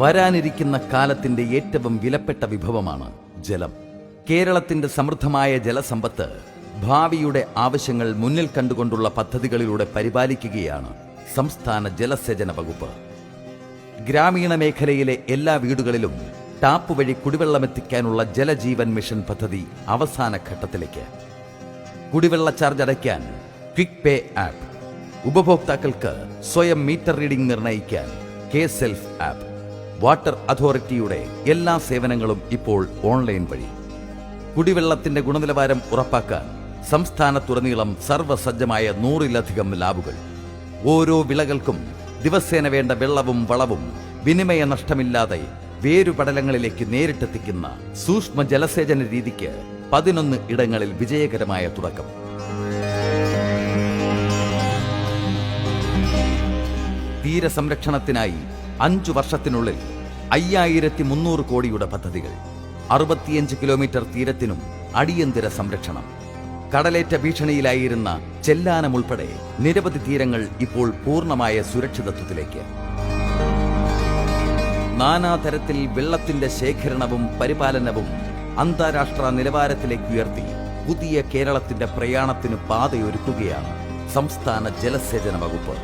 വരാനിരിക്കുന്ന കാലത്തിന്റെ ഏറ്റവും വിലപ്പെട്ട വിഭവമാണ് ജലം. കേരളത്തിന്റെ സമൃദ്ധമായ ജലസമ്പത്ത് ഭാവിയുടെ ആവശ്യങ്ങൾ മുന്നിൽ കണ്ടുകൊണ്ടുള്ള പദ്ധതികളിലൂടെ പരിപാലിക്കുകയാണ് സംസ്ഥാന ജലസേചന വകുപ്പ്. ഗ്രാമീണ മേഖലയിലെ എല്ലാ വീടുകളിലും ടാപ്പ് വഴി കുടിവെള്ളമെത്തിക്കാനുള്ള ജലജീവൻ മിഷൻ പദ്ധതി അവസാന ഘട്ടത്തിലേക്ക്. കുടിവെള്ള ചാർജ് അടയ്ക്കാൻ ക്വിക്ക് പേ ആപ്പ്, ഉപഭോക്താക്കൾക്ക് സ്വയം മീറ്റർ റീഡിംഗ് നിർണ്ണയിക്കാൻ കെ-സെൽഫ് ആപ്പ്, വാട്ടർ അതോറിറ്റിയുടെ എല്ലാ സേവനങ്ങളും ഇപ്പോൾ ഓൺലൈൻ വഴി. കുടിവെള്ളത്തിന്റെ ഗുണനിലവാരം ഉറപ്പാക്കാൻ സംസ്ഥാനത്തുടനീളം സർവ്വസജ്ജമായ 100-ലധികം ലാബുകൾ. ഓരോ വിളകൾക്കും ദിവസേന വേണ്ട വെള്ളവും വളവും വിനിമയ നഷ്ടമില്ലാതെ വേരുപടലങ്ങളിലേക്ക് നേരിട്ടെത്തിക്കുന്ന സൂക്ഷ്മ ജലസേചന രീതിക്ക് 11 ഇടങ്ങളിൽ വിജയകരമായ തുടക്കം. തീരസംരക്ഷണത്തിനായി 5 വർഷത്തിനുള്ളിൽ 5300 കോടിയുടെ പദ്ധതികൾ. 65 കിലോമീറ്റർ തീരത്തിനും അടിയന്തര സംരക്ഷണം. കടലേറ്റ ഭീഷണിയിലായിരുന്ന ചെല്ലാനം ഉൾപ്പെടെ നിരവധി തീരങ്ങൾ ഇപ്പോൾ പൂർണ്ണമായ സുരക്ഷിതത്വത്തിലേക്ക്. നാനാതരത്തിൽ വെള്ളത്തിന്റെ ശേഖരണവും പരിപാലനവും അന്താരാഷ്ട്ര നിലവാരത്തിലേക്ക് ഉയർത്തി പുതിയ കേരളത്തിന്റെ പ്രയാണത്തിന് പാതയൊരുക്കുകയാണ് സംസ്ഥാന ജലസേചന വകുപ്പ്.